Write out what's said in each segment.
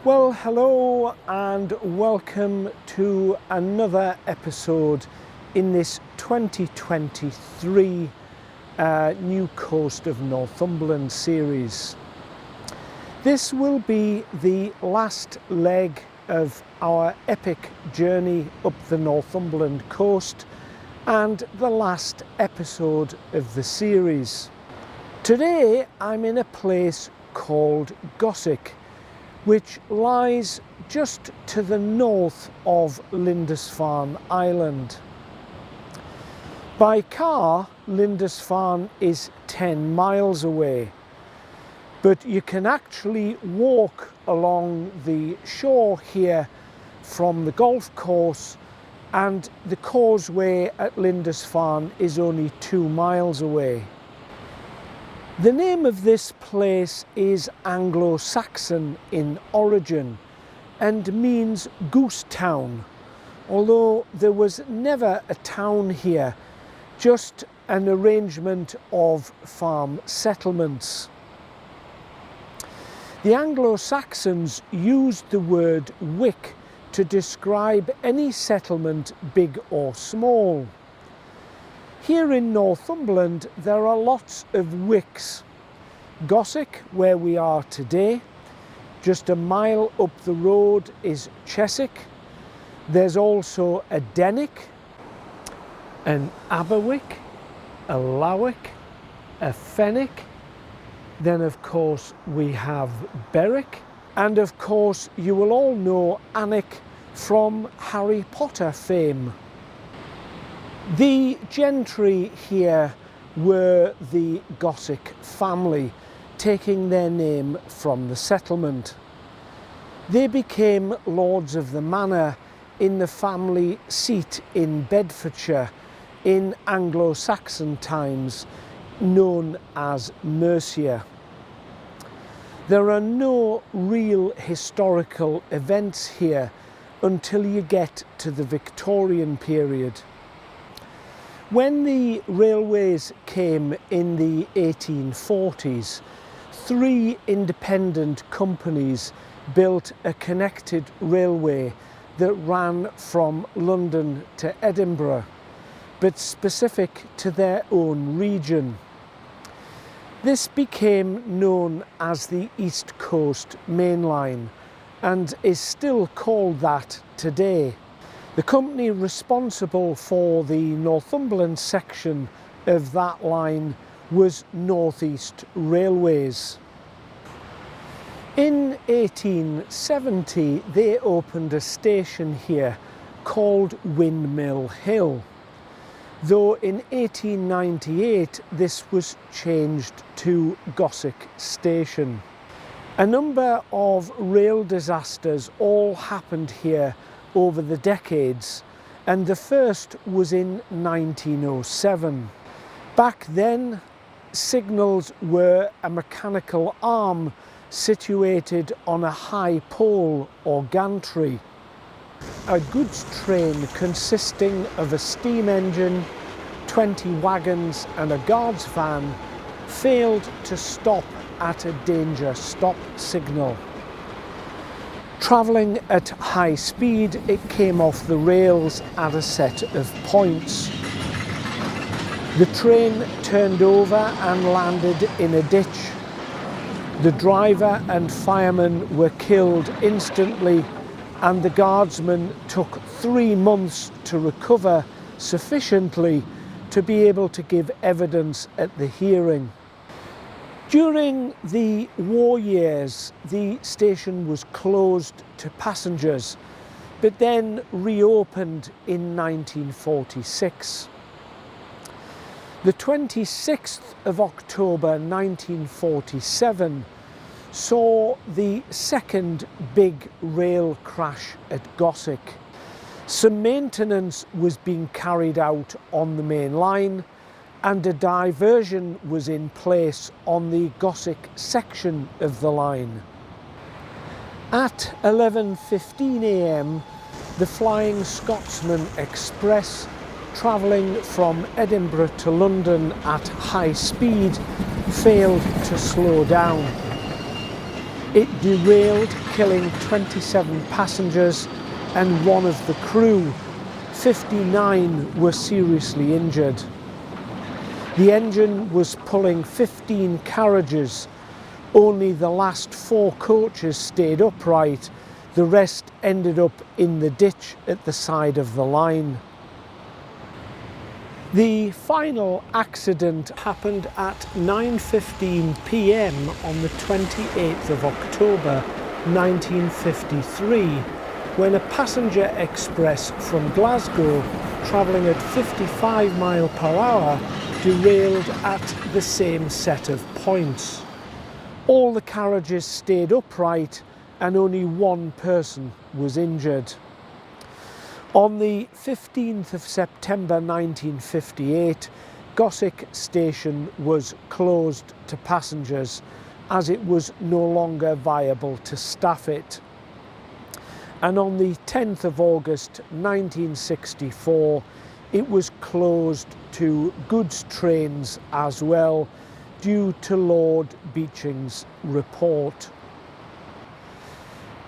Well, hello and welcome to another episode in this 2023 New Coast of Northumberland series. This will be the last leg of our epic journey up the Northumberland coast and the last episode of the series. Today I'm in a place called Goswick, which lies just to the north of Lindisfarne Island. By car, Lindisfarne is 10 miles away, but you can actually walk along the shore here from the golf course, and the causeway at Lindisfarne is only 2 miles away. The name of this place is Anglo-Saxon in origin and means goose town, although there was never a town here, just an arrangement of farm settlements. The Anglo-Saxons used the word wick to describe any settlement, big or small. Here in Northumberland there are lots of wicks. Goswick, where we are today, just a mile up the road is Cheswick. There's also a Denwick, an Aberwick, a Lowick, a Fenwick. Then of course we have Berwick, and of course you will all know Alnwick from Harry Potter fame. The gentry here were the Goswick family, taking their name from the settlement. They became lords of the manor in the family seat in Bedfordshire in Anglo-Saxon times, known as Mercia. There are no real historical events here until you get to the Victorian period. When the railways came in the 1840s, 3 independent companies built a connected railway that ran from London to Edinburgh, but specific to their own region. This became known as the East Coast Main Line and is still called that today. The company responsible for the Northumberland section of that line was North East Railways. In 1870 they opened a station here called Windmill Hill, though in 1898 this was changed to Goswick Station. A number of rail disasters all happened here over the decades, and the first was in 1907. Back then, signals were a mechanical arm situated on a high pole or gantry. A goods train consisting of a steam engine, 20 wagons and a guard's van failed to stop at a danger stop signal. Travelling at high speed, it came off the rails at a set of points. The train turned over and landed in a ditch. The driver and fireman were killed instantly, and the guardsman took 3 months to recover sufficiently to be able to give evidence at the hearing. During the war years, the station was closed to passengers, but then reopened in 1946. The 26th of October 1947 saw the second big rail crash at Goswick. Some maintenance was being carried out on the main line, and a diversion was in place on the Goswick section of the line. At 11:15 a.m, the Flying Scotsman Express, travelling from Edinburgh to London at high speed, failed to slow down. It derailed, killing 27 passengers and one of the crew. 59 were seriously injured. The engine was pulling 15 carriages. Only the last 4 coaches stayed upright. The rest ended up in the ditch at the side of the line. The final accident happened at 9:15 p.m. on the 28th of October 1953, when a passenger express from Glasgow, travelling at 55 miles per hour, derailed at the same set of points. All the carriages stayed upright and only one person was injured. On the 15th of September 1958, Goswick station was closed to passengers as it was no longer viable to staff it. And on the 10th of August 1964, it was closed to goods trains as well, due to Lord Beeching's report.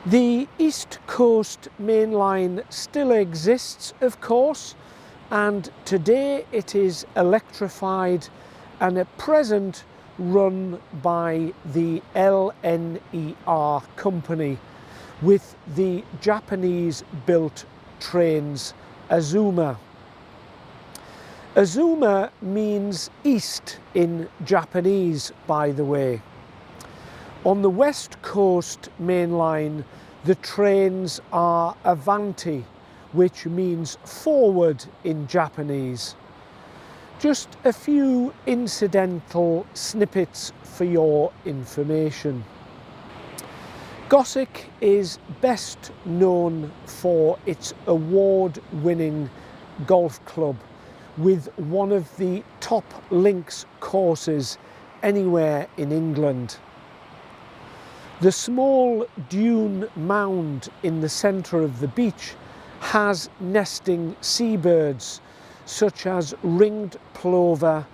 The East Coast Main Line still exists, of course, and today it is electrified and at present run by the LNER company with the Japanese-built trains Azuma. Azuma means east in Japanese, by the way. On the West Coast Main Line, the trains are Avanti, which means forward in Japanese. Just a few incidental snippets for your information. Goswick is best known for its award-winning golf club, with one of the top links courses anywhere in England. The small dune mound in the centre of the beach has nesting seabirds such as ringed plover,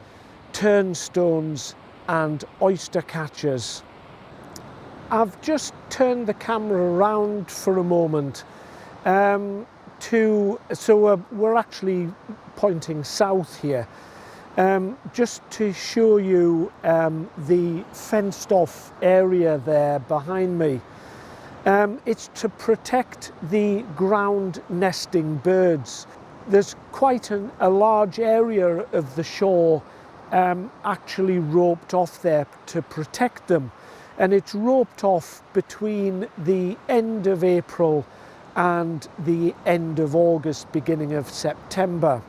turnstones and oyster catchers. I've just turned the camera around for a moment we're actually pointing south here, just to show you the fenced off area there behind me. It's to protect the ground nesting birds. There's quite a large area of the shore actually roped off there to protect them, and it's roped off between the end of April and the end of August, beginning of September.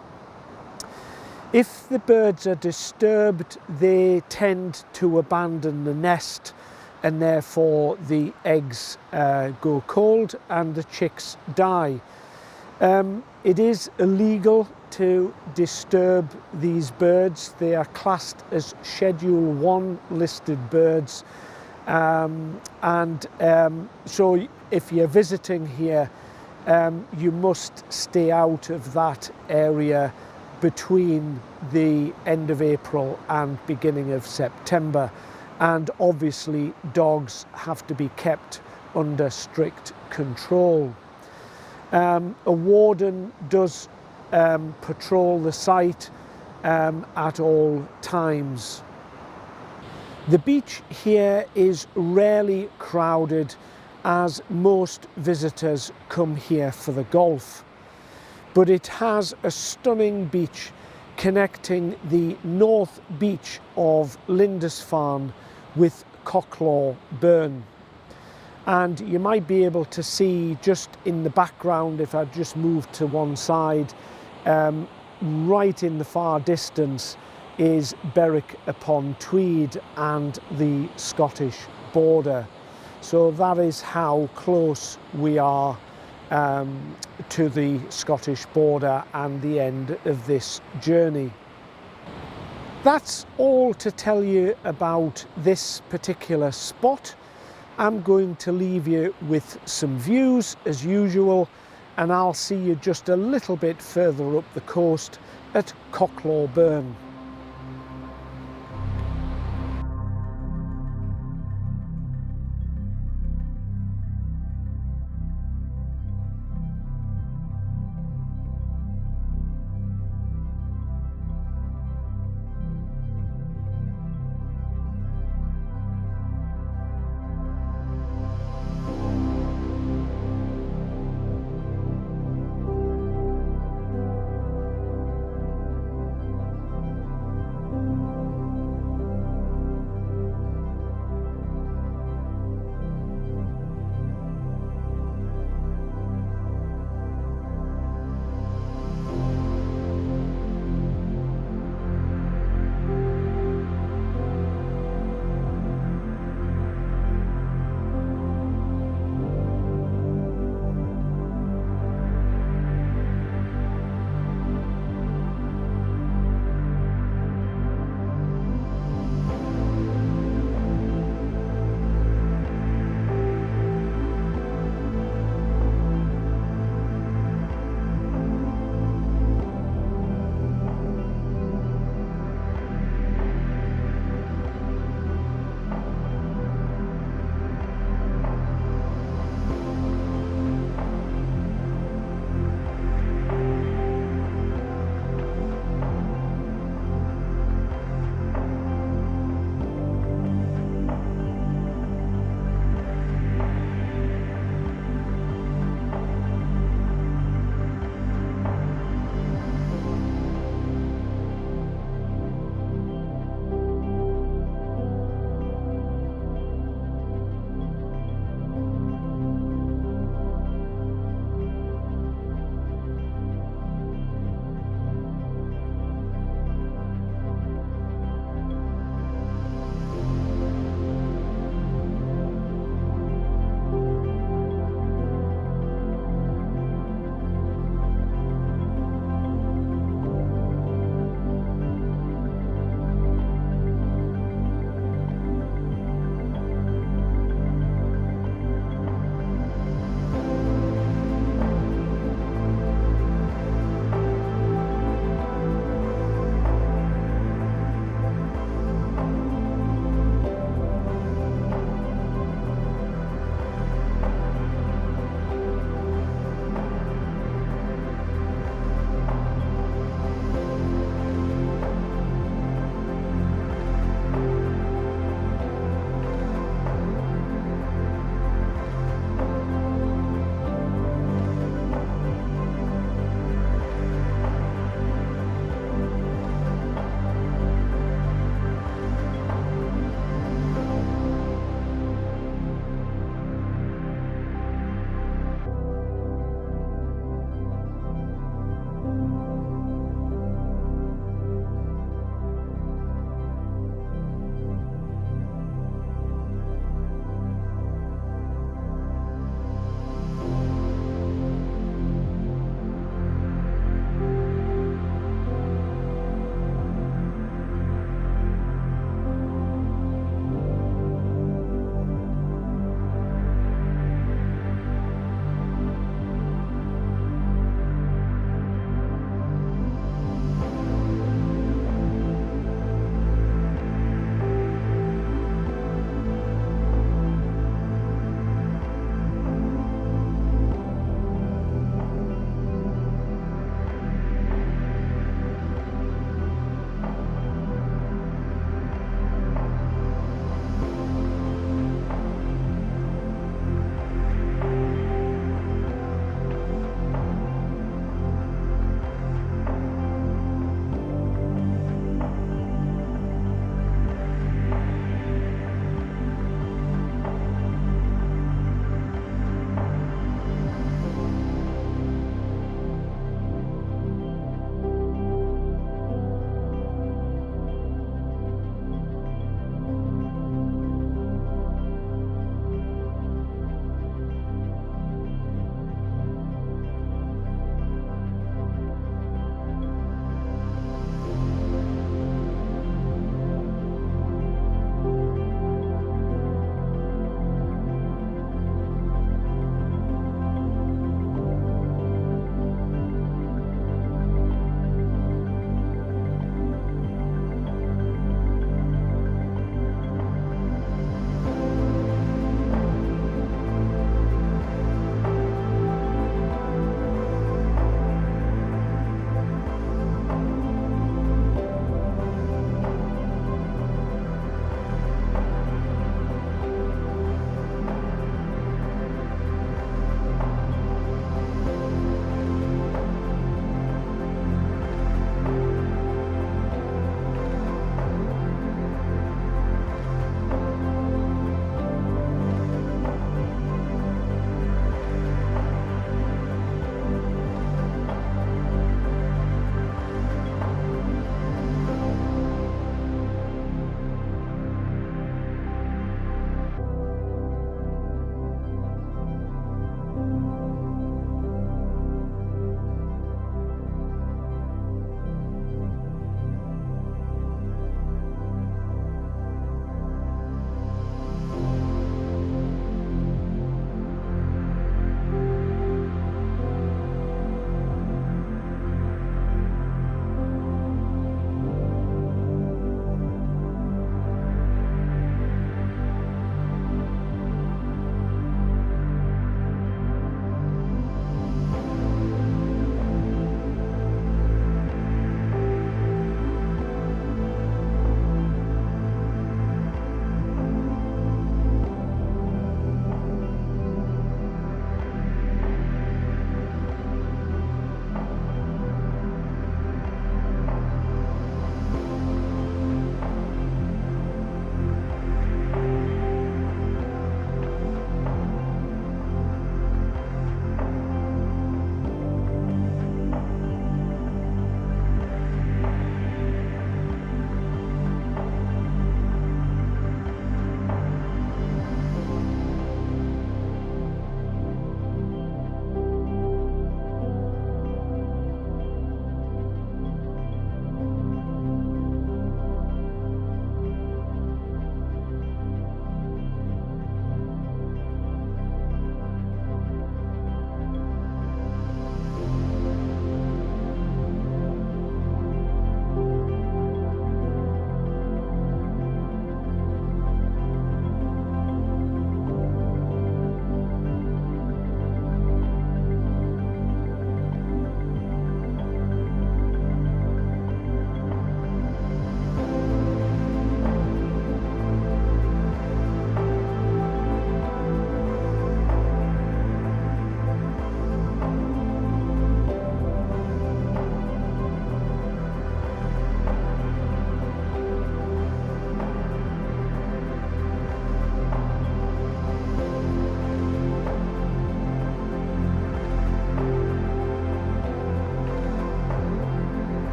If the birds are disturbed, they tend to abandon the nest, and therefore the eggs go cold and the chicks die. It is illegal to disturb these birds. They are classed as Schedule 1 listed birds. So if you're visiting here, you must stay out of that area between the end of April and beginning of September. And obviously dogs have to be kept under strict control. A warden does patrol the site at all times. The beach here is rarely crowded, as most visitors come here for the golf. But it has a stunning beach connecting the north beach of Lindisfarne with Cocklawburn. And you might be able to see just in the background, if I just move to one side, right in the far distance is Berwick upon Tweed and the Scottish border. So that is how close we are to the Scottish border and the end of this journey. That's all to tell you about this particular spot. I'm going to leave you with some views as usual, and I'll see you just a little bit further up the coast at Cocklawburn.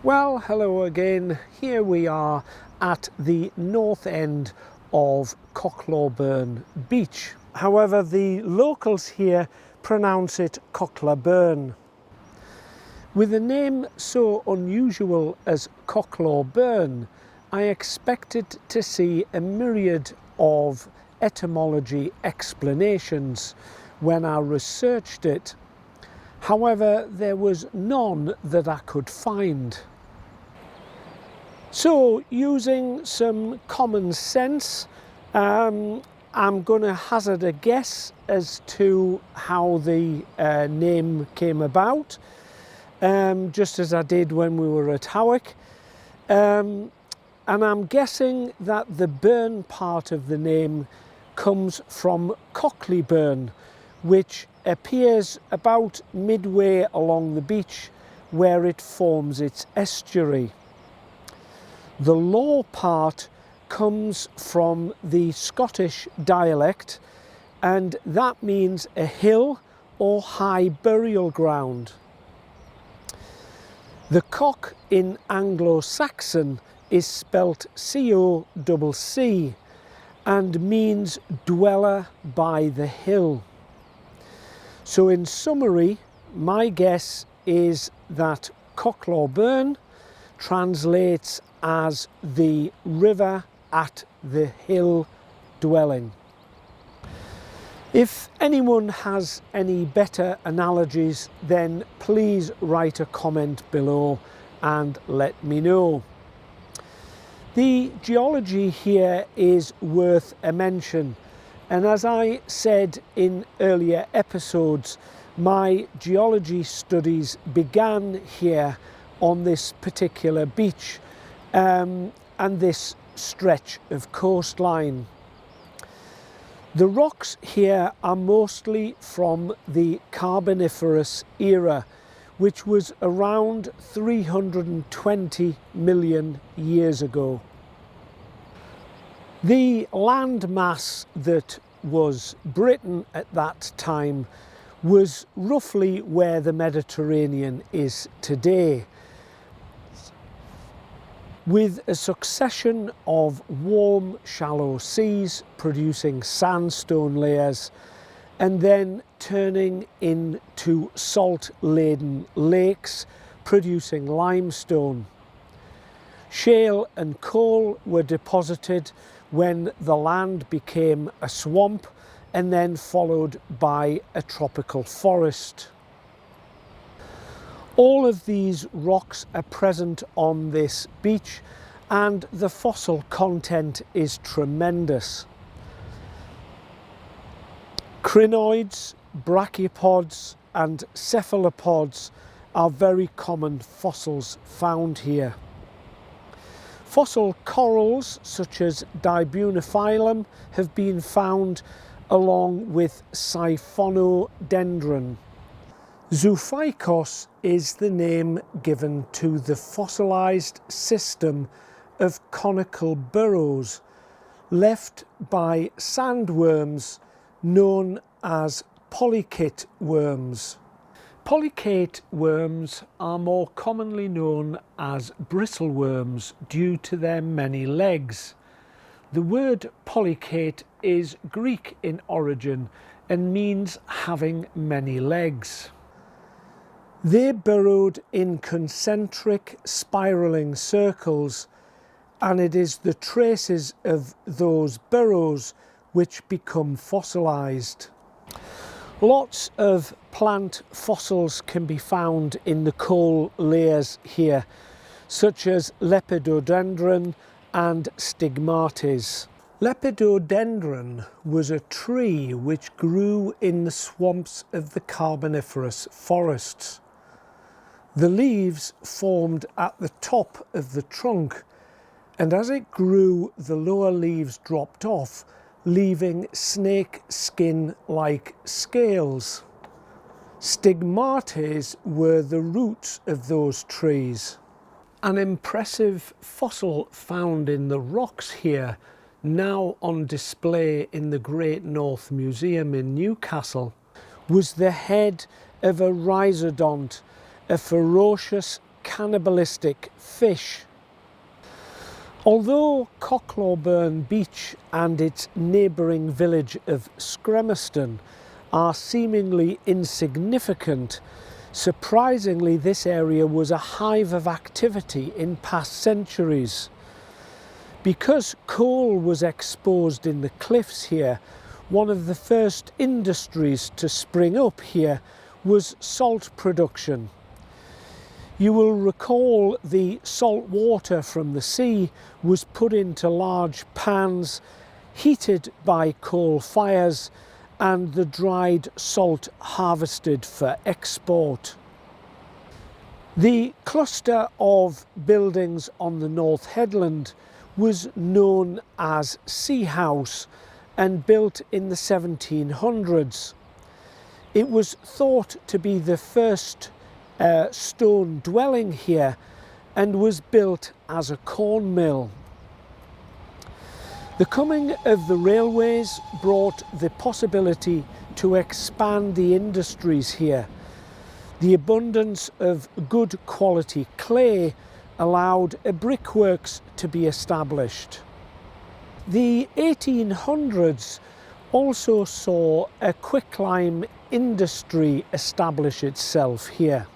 Well, hello again. Here we are at the north end of Cocklawburn beach. However, the locals here pronounce it Cocklawburn. With a name so unusual as Cocklawburn, I expected to see a myriad of etymology explanations when I researched it. However, there was none that I could find. So, using some common sense, I'm going to hazard a guess as to how the name came about, just as I did when we were at Howick. And I'm guessing that the burn part of the name comes from Cocklawburn, which appears about midway along the beach where it forms its estuary. The law part comes from the Scottish dialect, and that means a hill or high burial ground. The cock in Anglo-Saxon is spelt C-O-C-C and means dweller by the hill. So in summary, my guess is that Cocklawburn translates as the river at the hill dwelling. If anyone has any better analogies, then please write a comment below and let me know. The geology here is worth a mention. And as I said in earlier episodes, my geology studies began here on this particular beach and this stretch of coastline. The rocks here are mostly from the Carboniferous era, which was around 320 million years ago. The land mass that was Britain at that time was roughly where the Mediterranean is today, with a succession of warm, shallow seas producing sandstone layers and then turning into salt-laden lakes producing limestone. Shale and coal were deposited when the land became a swamp and then followed by a tropical forest. All of these rocks are present on this beach and the fossil content is tremendous. Crinoids, brachiopods and cephalopods are very common fossils found here. Fossil corals such as Dibunophyllum have been found along with Siphonodendron. Zoophycos is the name given to the fossilised system of conical burrows left by sandworms known as polychaete worms. Polychaete worms are more commonly known as bristleworms due to their many legs. The word polychaete is Greek in origin and means having many legs. They burrowed in concentric spiralling circles, and it is the traces of those burrows which become fossilised. Lots of plant fossils can be found in the coal layers here, such as Lepidodendron and Stigmates. Lepidodendron was a tree which grew in the swamps of the Carboniferous forests. The leaves formed at the top of the trunk, and as it grew, the lower leaves dropped off, leaving snake skin-like scales. Stigmates were the roots of those trees. An impressive fossil found in the rocks here, now on display in the Great North Museum in Newcastle, was the head of a rhizodont, a ferocious cannibalistic fish. Although Cocklawburn Beach and its neighbouring village of Scremiston are seemingly insignificant, surprisingly this area was a hive of activity in past centuries. Because coal was exposed in the cliffs here, one of the first industries to spring up here was salt production. You will recall the salt water from the sea was put into large pans, heated by coal fires, and the dried salt harvested for export. The cluster of buildings on the North Headland was known as Sea House and built in the 1700s. It was thought to be the first stone dwelling here and was built as a corn mill. The coming of the railways brought the possibility to expand the industries here. The abundance of good quality clay allowed a brickworks to be established. The 1800s also saw a quicklime industry establish itself here.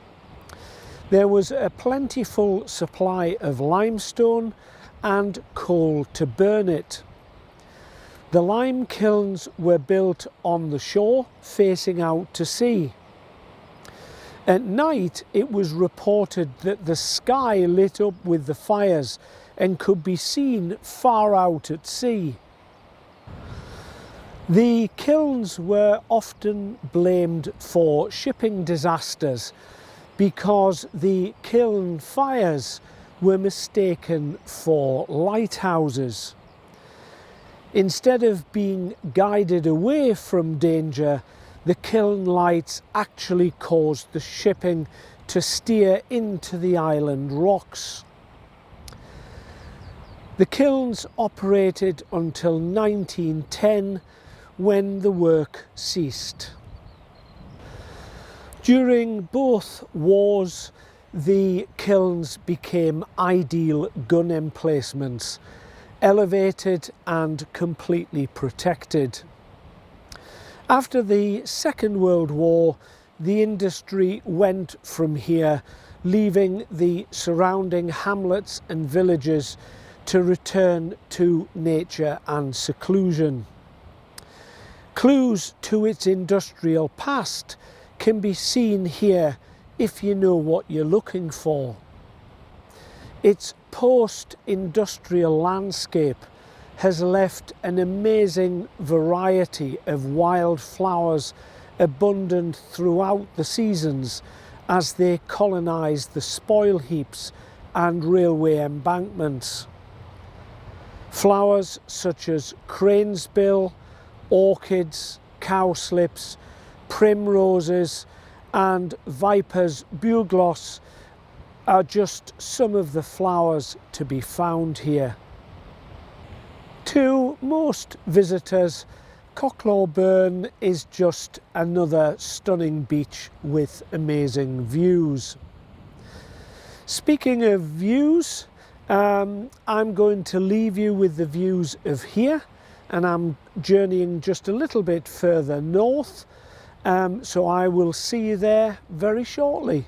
There was a plentiful supply of limestone and coal to burn it. The lime kilns were built on the shore facing out to sea. At night it was reported that the sky lit up with the fires and could be seen far out at sea. The kilns were often blamed for shipping disasters because the kiln fires were mistaken for lighthouses. Instead of being guided away from danger, the kiln lights actually caused the shipping to steer into the island rocks. The kilns operated until 1910, when the work ceased. During both wars, the kilns became ideal gun emplacements, elevated and completely protected. After the Second World War, the industry went from here, leaving the surrounding hamlets and villages to return to nature and seclusion. Clues to its industrial past can be seen here if you know what you're looking for. Its post-industrial landscape has left an amazing variety of wild flowers abundant throughout the seasons as they colonise the spoil heaps and railway embankments. Flowers such as cranesbill, orchids, cowslips, primroses and viper's bugloss are just some of the flowers to be found here. To most visitors, Cocklawburn is just another stunning beach with amazing views. Speaking of views, I'm going to leave you with the views of here, and I'm journeying just a little bit further north, so I will see you there very shortly.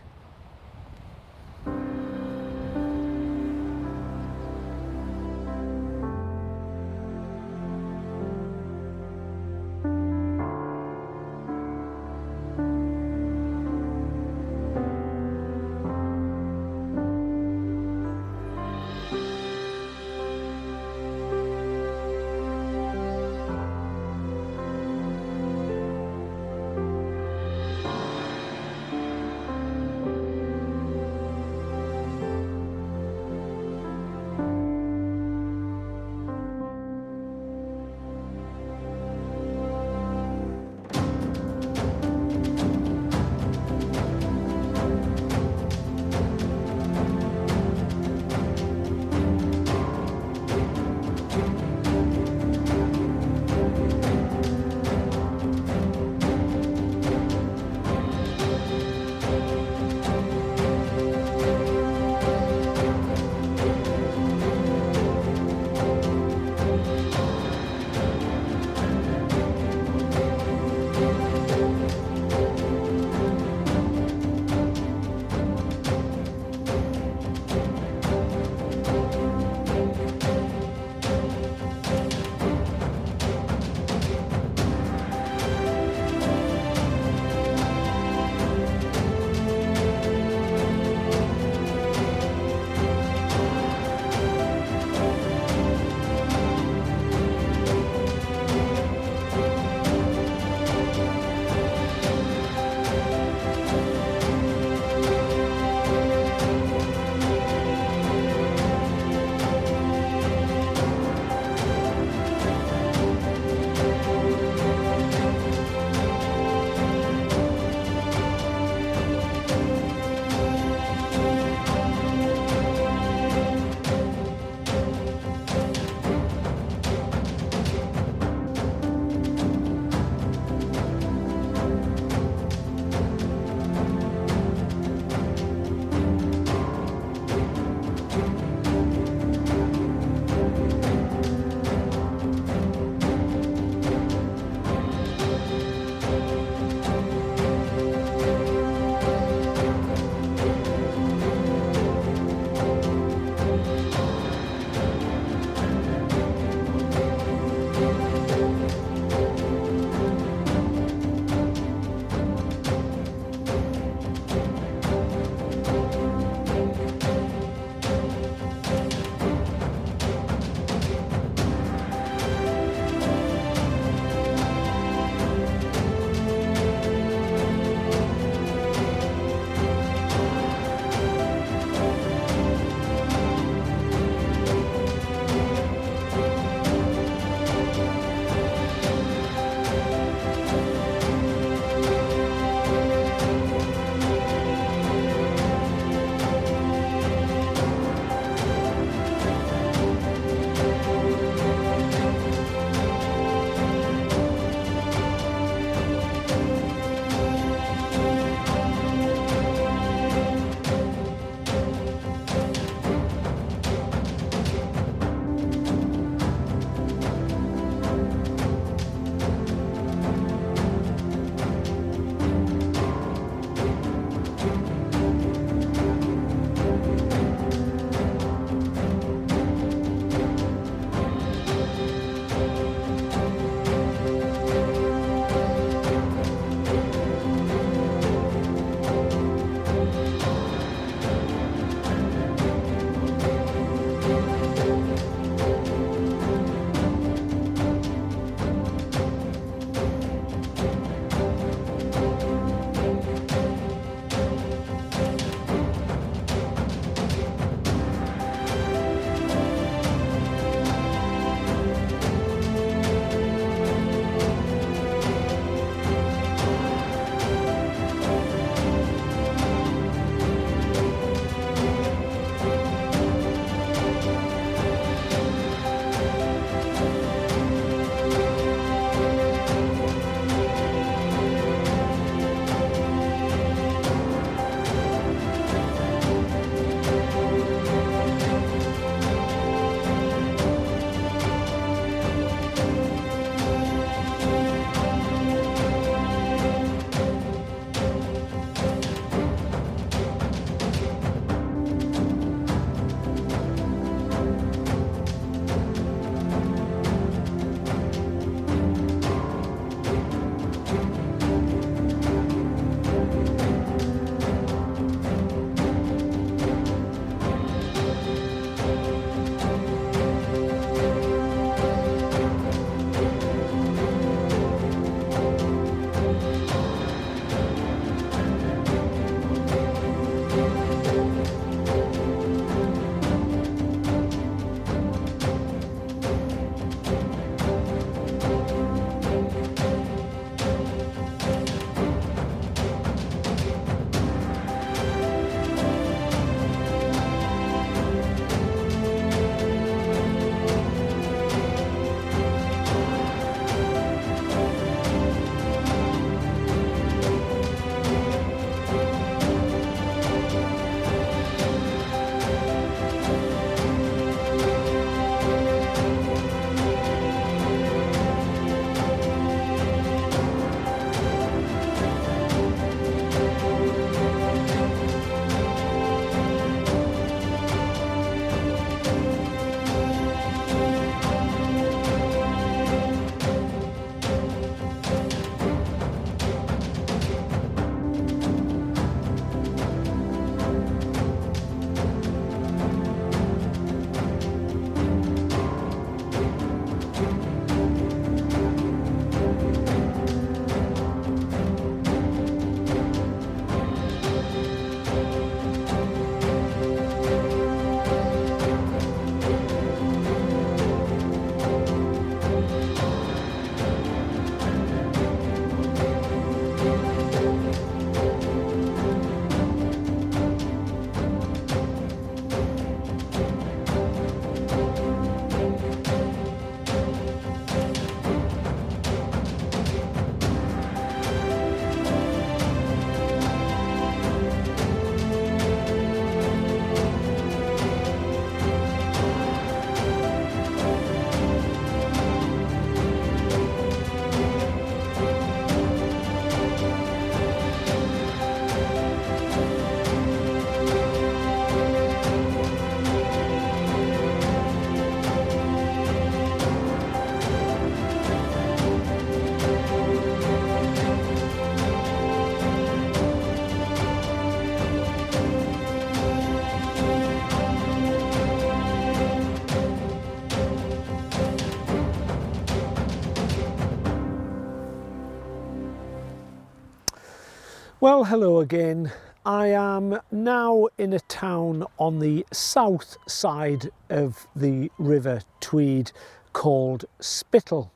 Well, hello again. I am now in a town on the south side of the River Tweed called Spittal.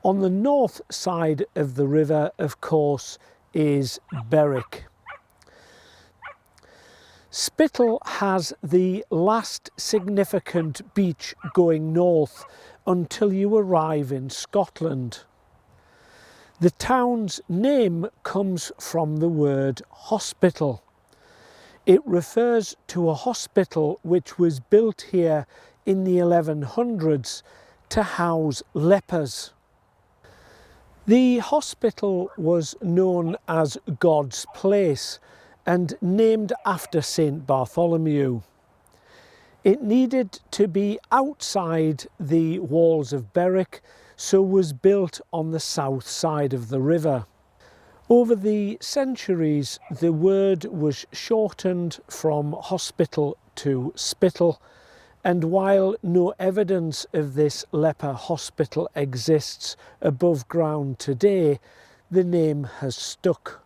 On the north side of the river, of course, is Berwick. Spittal has the last significant beach going north until you arrive in Scotland. The town's name comes from the word hospital. It refers to a hospital which was built here in the 1100s to house lepers. The hospital was known as God's Place and named after St. Bartholomew. It needed to be outside the walls of Berwick, so was built on the south side of the river. Over the centuries, the word was shortened from hospital to spittle, and while no evidence of this leper hospital exists above ground today, the name has stuck.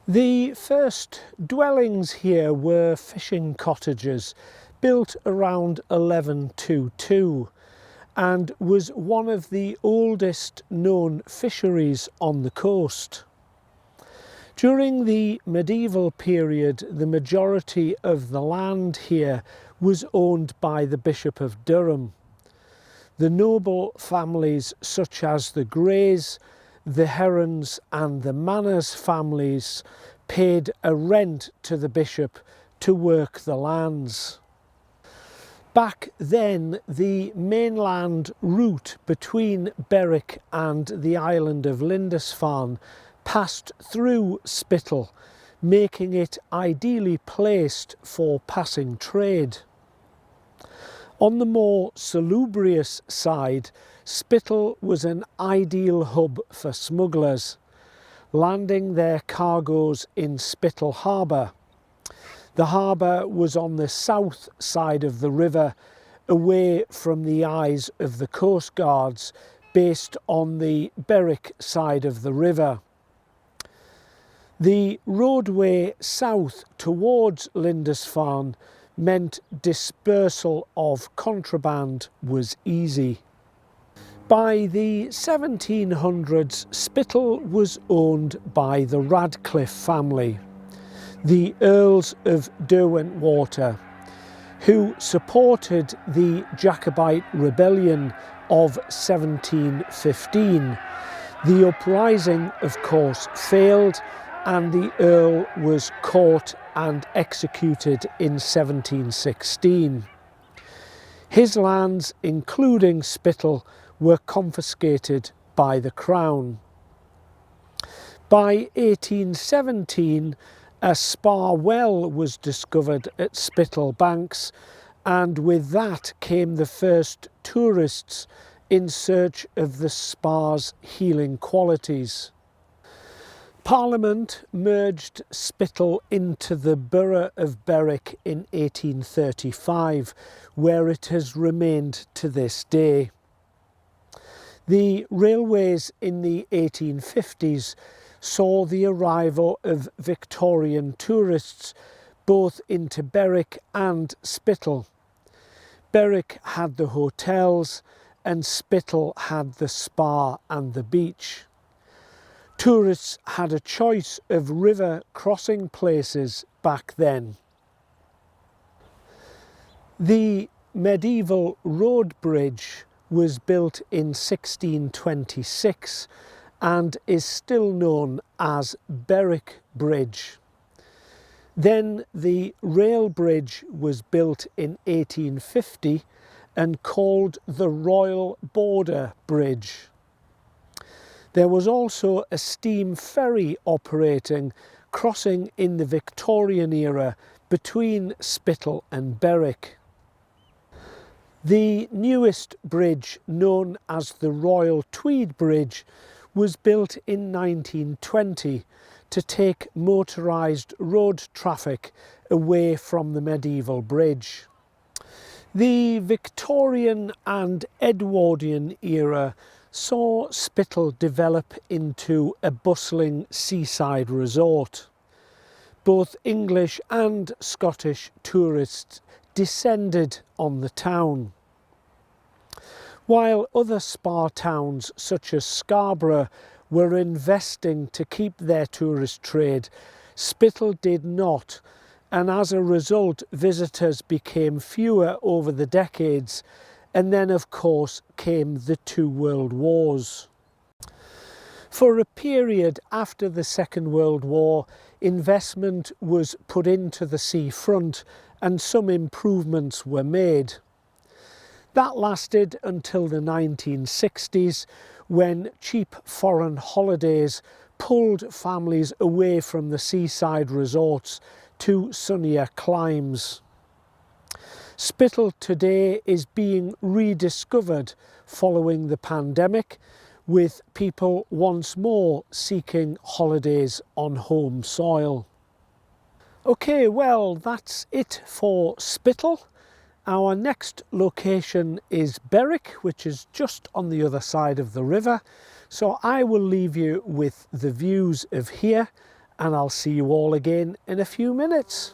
The first dwellings here were fishing cottages built around 1122 and was one of the oldest known fisheries on the coast. During the medieval period, the majority of the land here was owned by the Bishop of Durham. The noble families such as the Greys, the Herons and the Manners families paid a rent to the bishop to work the lands. Back then, the mainland route between Berwick and the island of Lindisfarne passed through Spittal, making it ideally placed for passing trade. On the more salubrious side, Spittal was an ideal hub for smugglers, landing their cargoes in Spittal Harbour. The harbour was on the south side of the river, away from the eyes of the coast guards, based on the Berwick side of the river. The roadway south towards Lindisfarne meant dispersal of contraband was easy. By the 1700s, Spittal was owned by the Radcliffe family, the Earls of Derwentwater, who supported the Jacobite rebellion of 1715. The uprising, of course, failed, and the Earl was caught and executed in 1716. His lands, including Spittal, were confiscated by the Crown. By 1817, a spar well was discovered at Spittal Banks, and with that came the first tourists in search of the spar's healing qualities. Parliament merged Spittal into the borough of Berwick in 1835, where it has remained to this day. The railways in the 1850s saw the arrival of Victorian tourists both into Berwick and Spittal. Berwick had the hotels and Spittal had the spa and the beach. Tourists had a choice of river crossing places back then. The medieval road bridge was built in 1626 and is still known as Berwick Bridge. Then the rail bridge was built in 1850 and called the Royal Border Bridge. There was also a steam ferry operating, crossing in the Victorian era between Spittal and Berwick. The newest bridge, known as the Royal Tweed Bridge, was built in 1920 to take motorised road traffic away from the medieval bridge. The Victorian and Edwardian era saw Spittal develop into a bustling seaside resort. Both English and Scottish tourists descended on the town. While other spa towns such as Scarborough were investing to keep their tourist trade, Spittal did not, and as a result visitors became fewer over the decades, and then of course came the two world wars. For a period after the Second World War, investment was put into the seafront and some improvements were made. That lasted until the 1960s, when cheap foreign holidays pulled families away from the seaside resorts to sunnier climes. Spittal today is being rediscovered following the pandemic, with people once more seeking holidays on home soil. Okay, well, that's it for Spittal. Our next location is Berwick, which is just on the other side of the river. So I will leave you with the views of here, and I'll see you all again in a few minutes.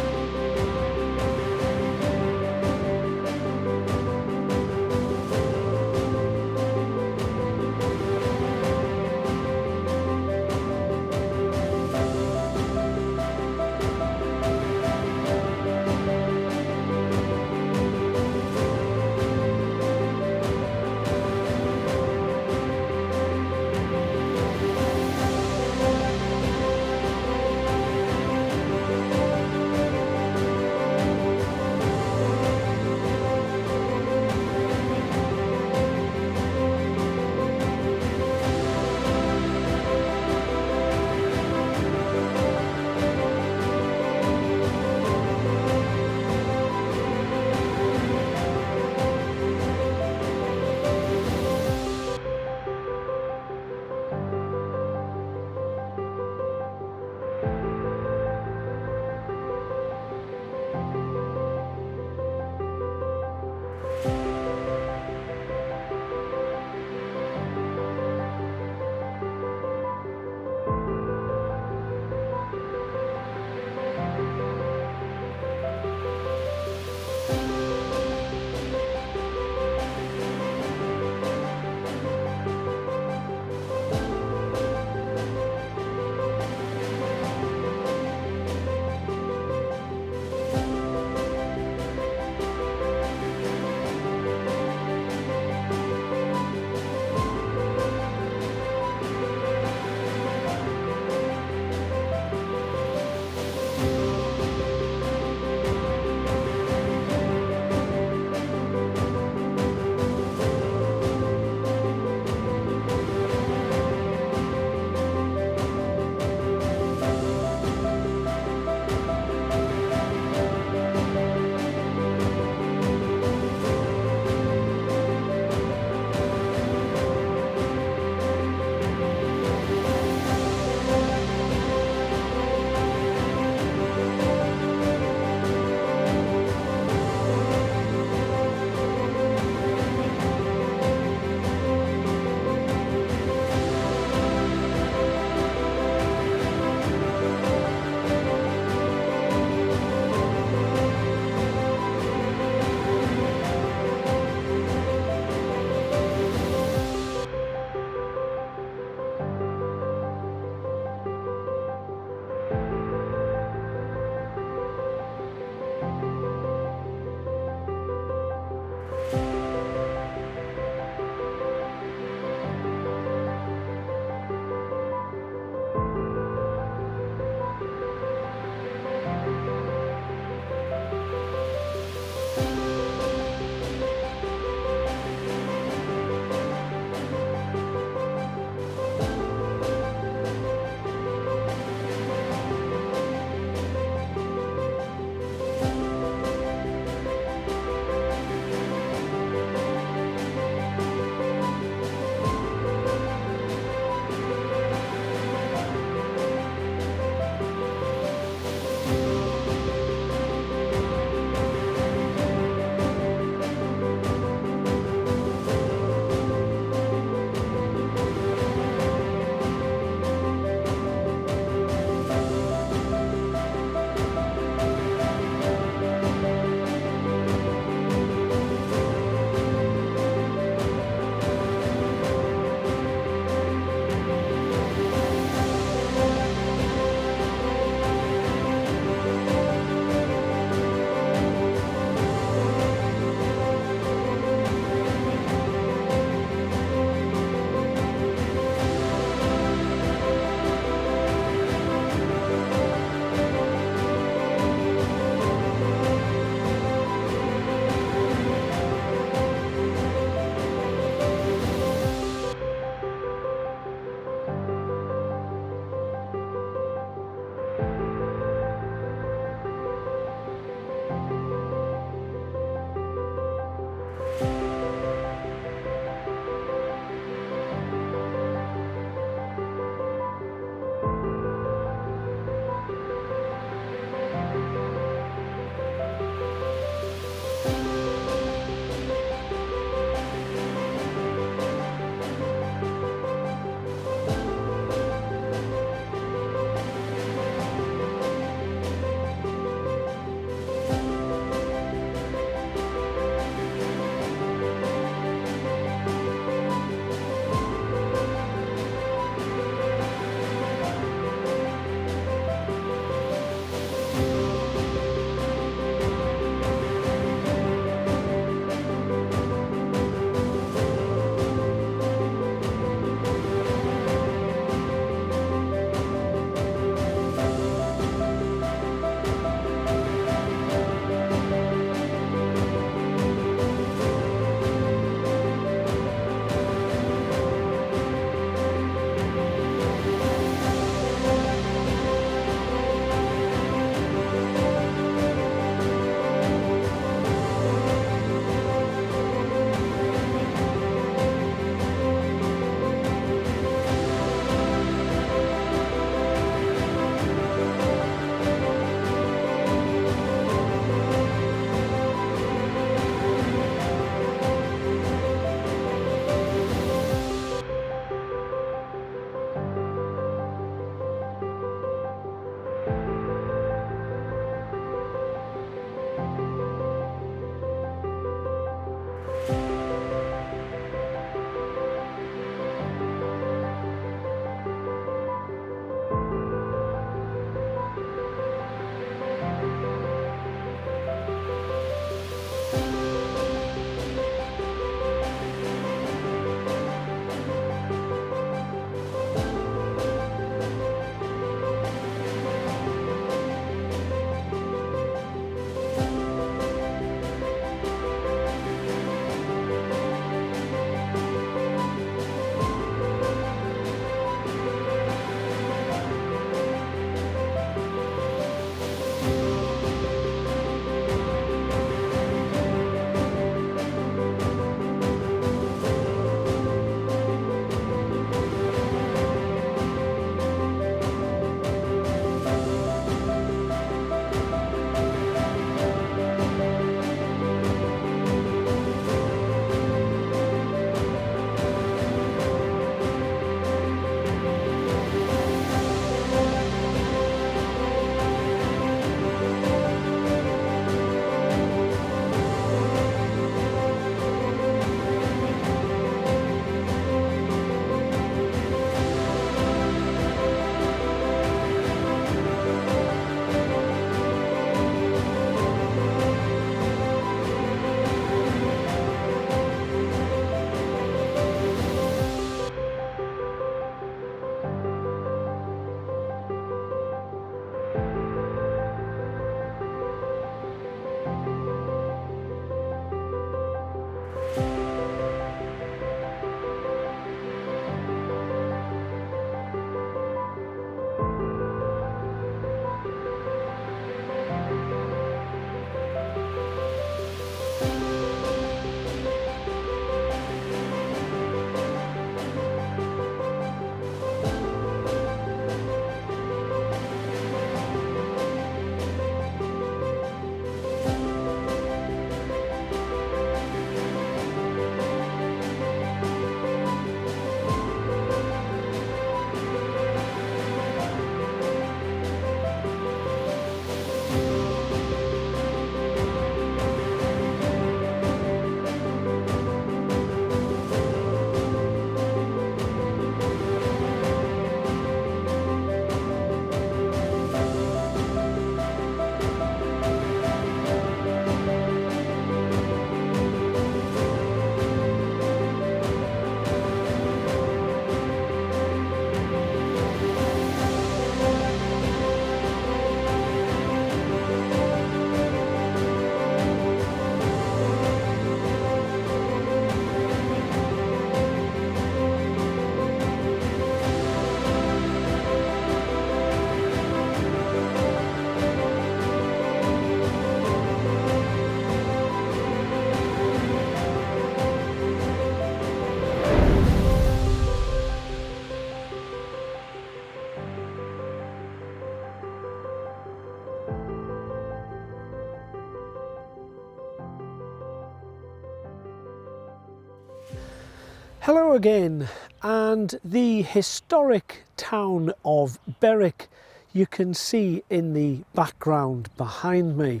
Hello again, and the historic town of Berwick you can see in the background behind me.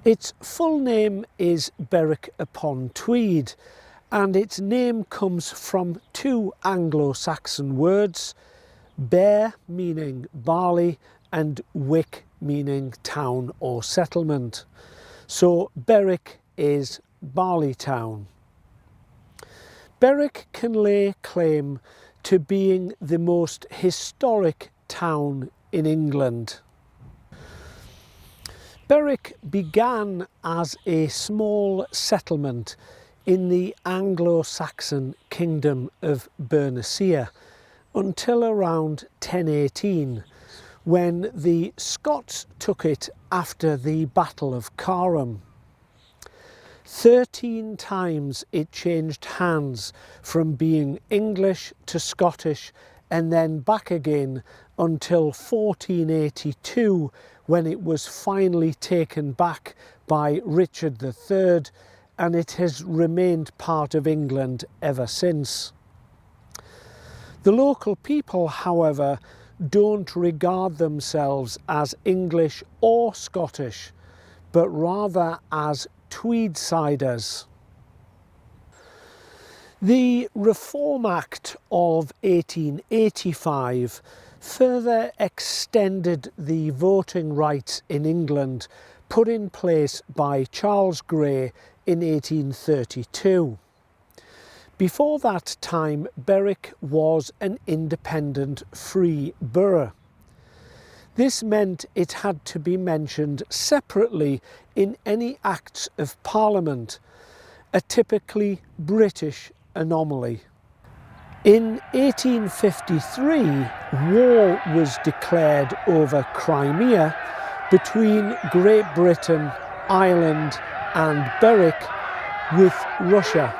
Its full name is Berwick upon Tweed, and its name comes from two Anglo-Saxon words, ber meaning barley and wick meaning town or settlement. So Berwick is Barley Town. Berwick can lay claim to being the most historic town in England. Berwick began as a small settlement in the Anglo-Saxon kingdom of Bernicia until around 1018, when the Scots took it after the Battle of Carham. 13 times it changed hands, from being English to Scottish and then back again until 1482, when it was finally taken back by Richard III, and it has remained part of England ever since. The local people, however, don't regard themselves as English or Scottish, but rather as Tweedsiders. The Reform Act of 1885 further extended the voting rights in England put in place by Charles Grey in 1832. Before that time, Berwick was an independent free borough. This meant it had to be mentioned separately in any Acts of Parliament, a typically British anomaly. In 1853, war was declared over Crimea between Great Britain, Ireland and Berwick with Russia.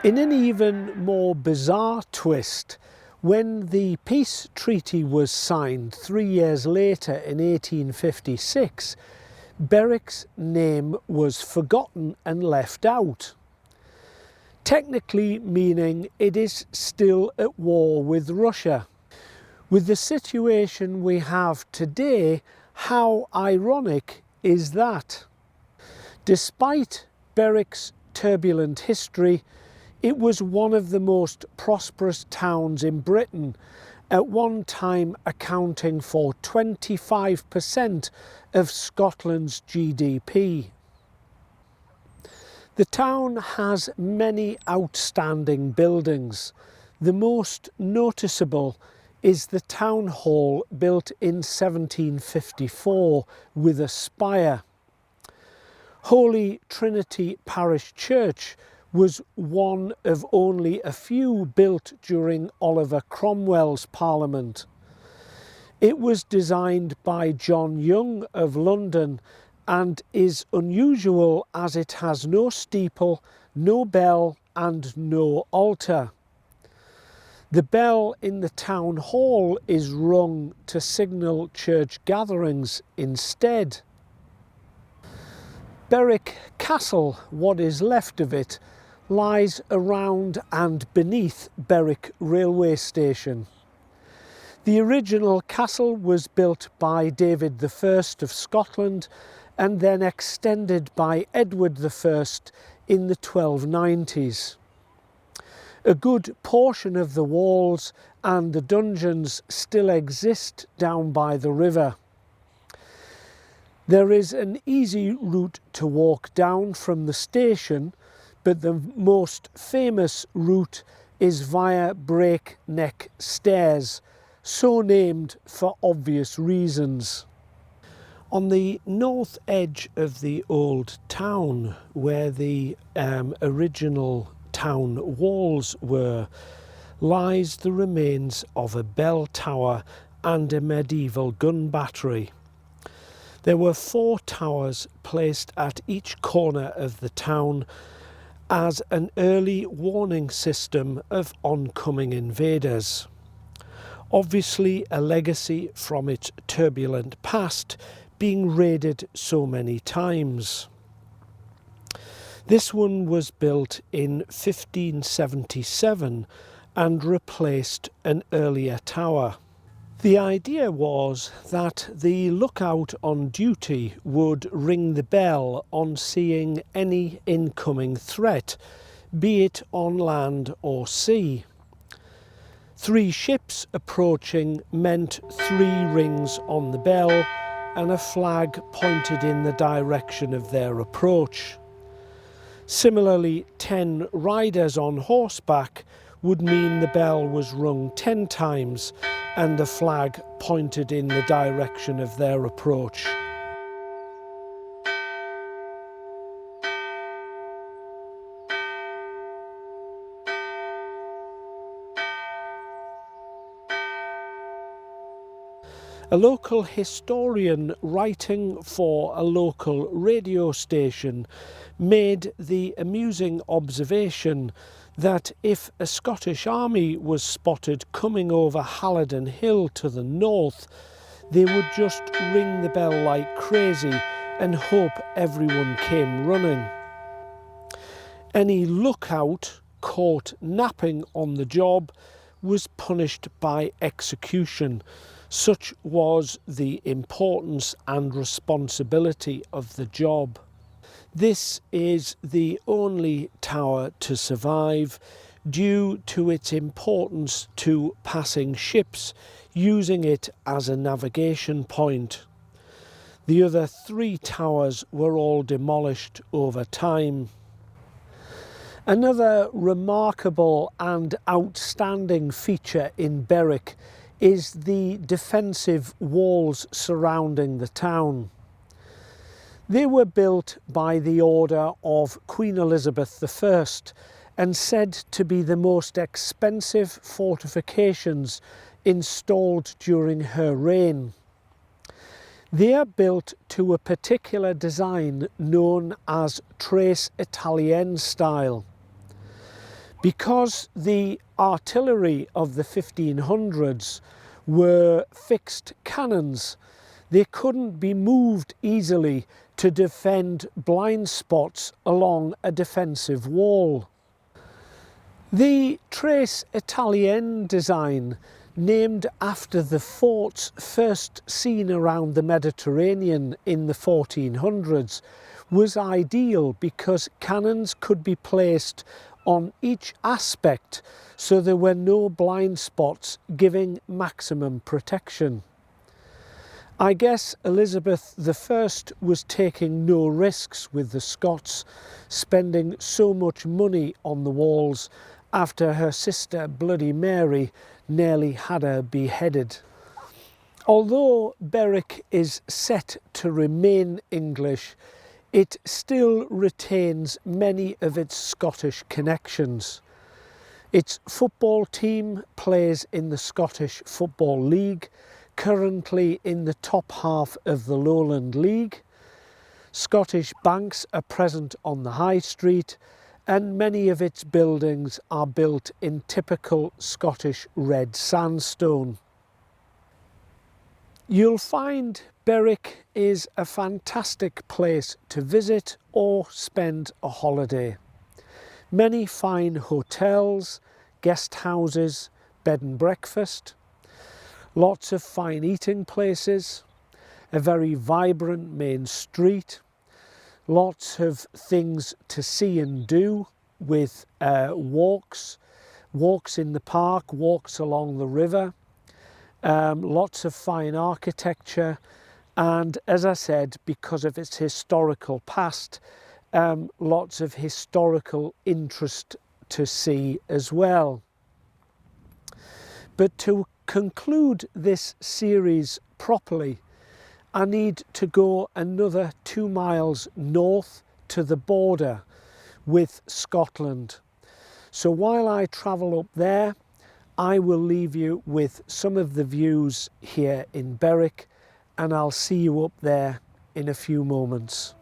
In an even more bizarre twist, when the peace treaty was signed 3 years later in 1856, Berwick's name was forgotten and left out, technically meaning it is still at war with Russia. With the situation we have today, how ironic is that? Despite Berwick's turbulent history, it was one of the most prosperous towns in Britain, at one time accounting for 25% of Scotland's GDP. The town has many outstanding buildings. The most noticeable is the town hall, built in 1754 with a spire. Holy Trinity Parish Church was one of only a few built during Oliver Cromwell's Parliament. It was designed by John Young of London and is unusual as it has no steeple, no bell and no altar. The bell in the town hall is rung to signal church gatherings instead. Berwick Castle, what is left of it, lies around and beneath Berwick railway station. The original castle was built by David I of Scotland and then extended by Edward I in the 1290s. A good portion of the walls and the dungeons still exist down by the river. There is an easy route to walk down from the station, but the most famous route is via breakneck stairs, so named for obvious reasons. On the north edge of the old town, where the original town walls were, lies the remains of a bell tower and a medieval gun battery. There were 4 towers placed at each corner of the town as an early warning system of oncoming invaders. Obviously a legacy from its turbulent past, being raided so many times. This one was built in 1577 and replaced an earlier tower. The idea was that the lookout on duty would ring the bell on seeing any incoming threat, be it on land or sea. 3 ships approaching meant 3 rings on the bell and a flag pointed in the direction of their approach. Similarly, 10 riders on horseback would mean the bell was rung 10 times and the flag pointed in the direction of their approach. A local historian writing for a local radio station made the amusing observation that if a Scottish army was spotted coming over Halidon Hill to the north, they would just ring the bell like crazy and hope everyone came running. Any lookout caught napping on the job was punished by execution. Such was the importance and responsibility of the job. This is the only tower to survive due to its importance to passing ships using it as a navigation point. The other 3 towers were all demolished over time. Another remarkable and outstanding feature in Berwick is the defensive walls surrounding the town. They were built by the order of Queen Elizabeth I and said to be the most expensive fortifications installed during her reign. They are built to a particular design known as Tres Italien style. Because the artillery of the 1500s were fixed cannons, they couldn't be moved easily to defend blind spots along a defensive wall. The Tres Italien design, named after the forts first seen around the Mediterranean in the 1400s, was ideal because cannons could be placed on each aspect so there were no blind spots, giving maximum protection. I guess Elizabeth I was taking no risks with the Scots, spending so much money on the walls after her sister Bloody Mary nearly had her beheaded. Although Berwick is set to remain English, it still retains many of its Scottish connections. Its football team plays in the Scottish Football League, currently in the top half of the Lowland League. Scottish banks are present on the High Street, and many of its buildings are built in typical Scottish red sandstone. You'll find Berwick is a fantastic place to visit or spend a holiday. Many fine hotels, guest houses, bed and breakfast, lots of fine eating places, a very vibrant main street, lots of things to see and do with walks in the park, walks along the river, lots of fine architecture, and as I said, because of its historical past, lots of historical interest to see as well. But to conclude this series properly, I need to go another 2 miles north to the border with Scotland. So while I travel up there, I will leave you with some of the views here in Berwick, and I'll see you up there in a few moments.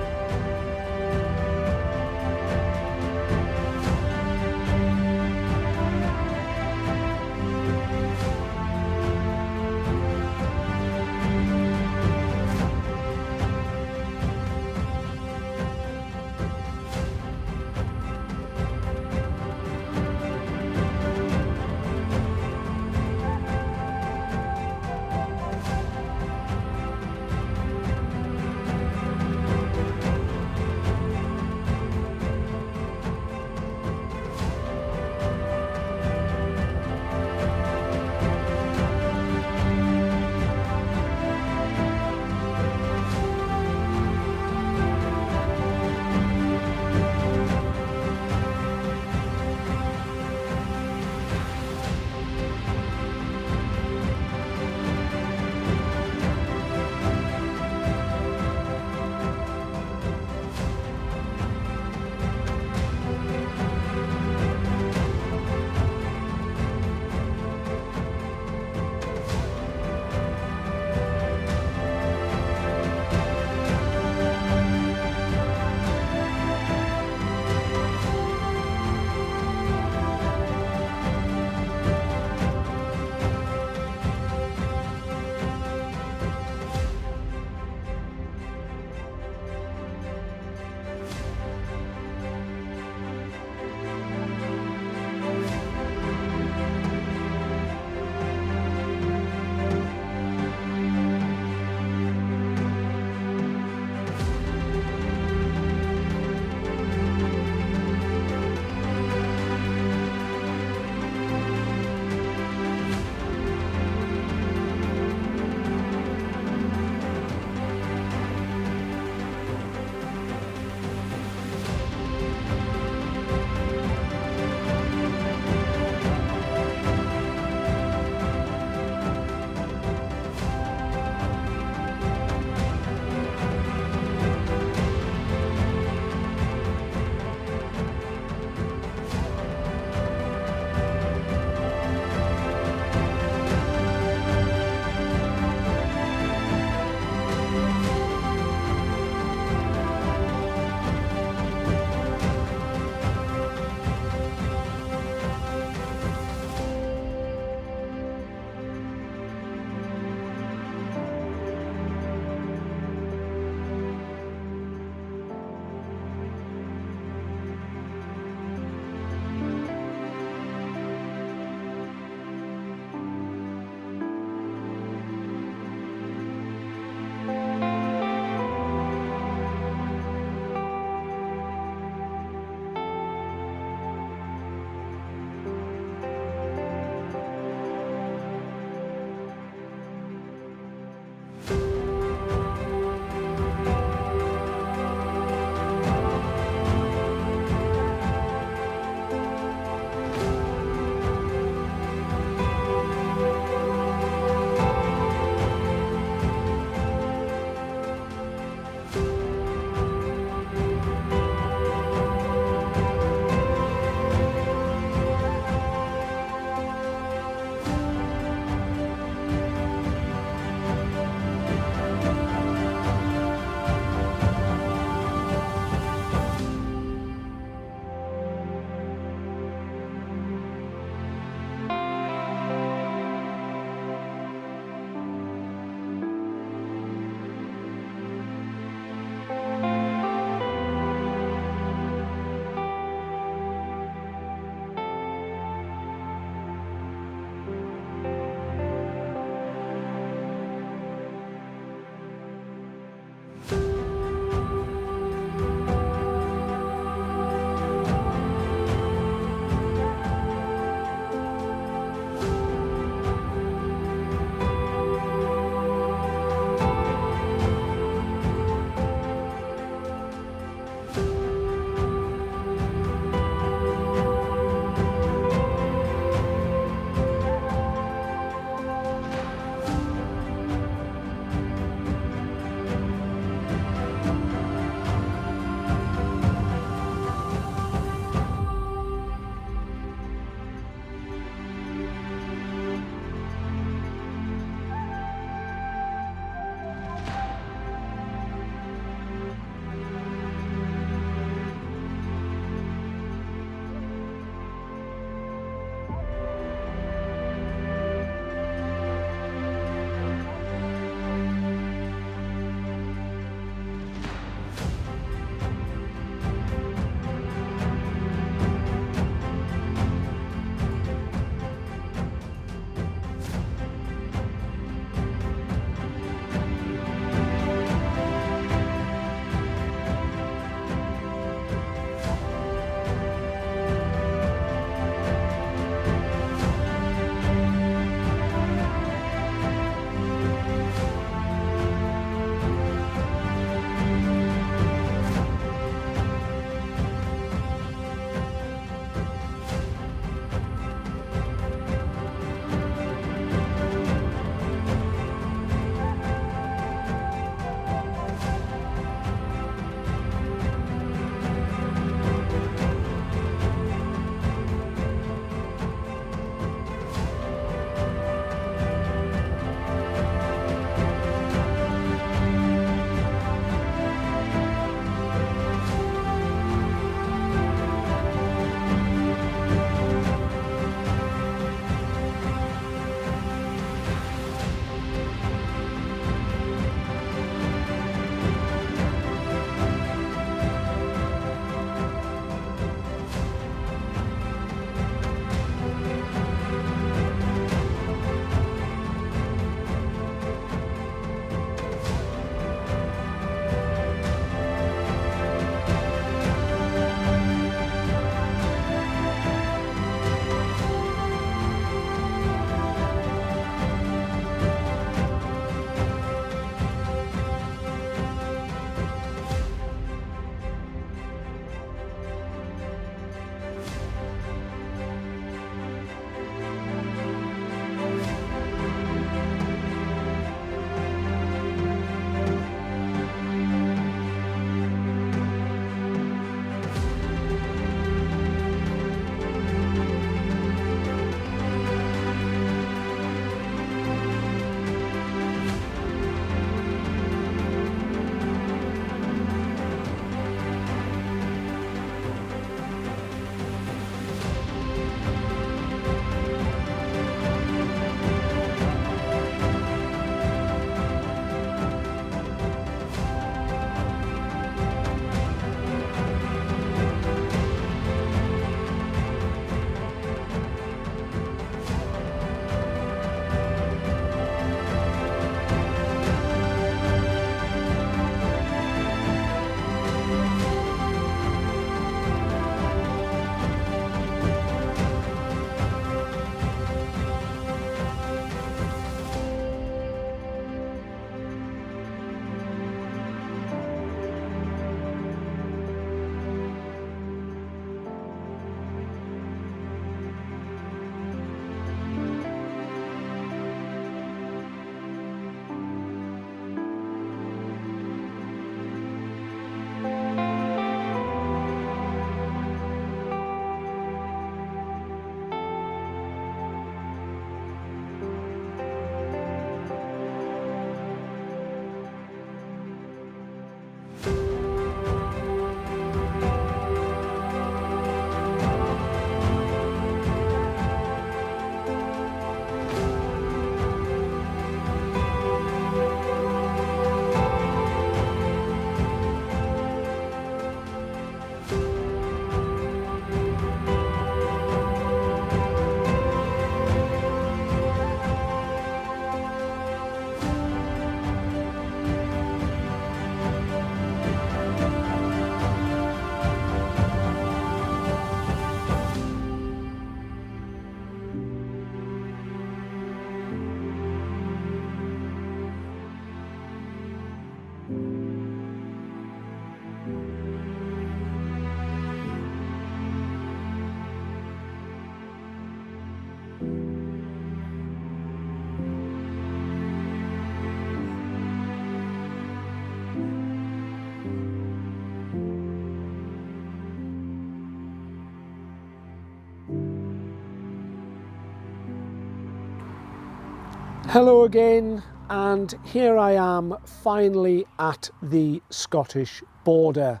Hello again, and here I am finally at the Scottish border.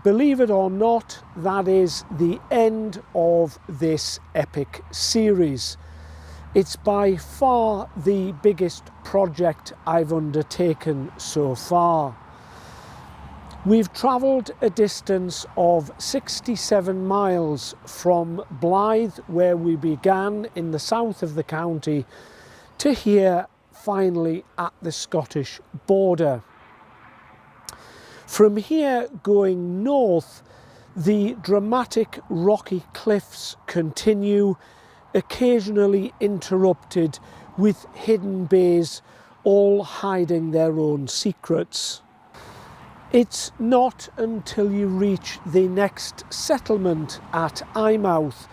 Believe it or not, that is the end of this epic series. It's by far the biggest project I've undertaken so far. We've travelled a distance of 67 miles from Blythe, where we began in the south of the county, to here finally at the Scottish border. From here going north, the dramatic rocky cliffs continue, occasionally interrupted with hidden bays, all hiding their own secrets. It's not until you reach the next settlement at Eyemouth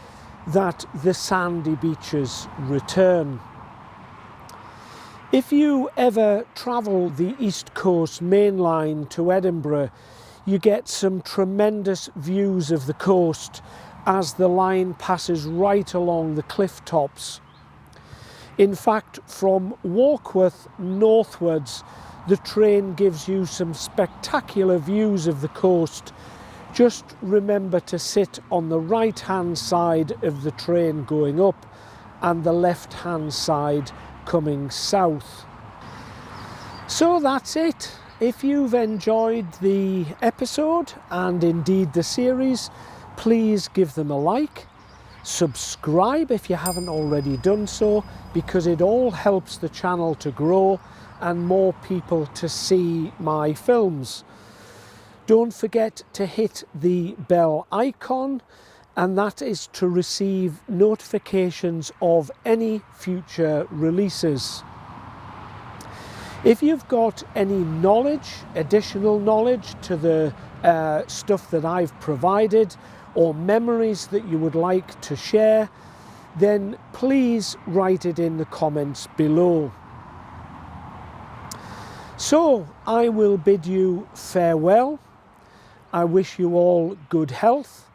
that the sandy beaches return. If you ever travel the East Coast main line to Edinburgh, you get some tremendous views of the coast as the line passes right along the cliff tops. In fact, from Warkworth northwards, the train gives you some spectacular views of the coast. Just remember to sit on the right-hand side of the train going up and the left-hand side coming south. So that's it. If you've enjoyed the episode and indeed the series, please give them a like. Subscribe if you haven't already done so, because it all helps the channel to grow and more people to see my films. Don't forget to hit the bell icon, and that is to receive notifications of any future releases. If you've got any knowledge, additional knowledge to the stuff that I've provided, or memories that you would like to share, then please write it in the comments below. So I will bid you farewell. I wish you all good health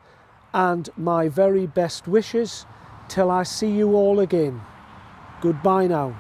and my very best wishes till I see you all again. Goodbye now.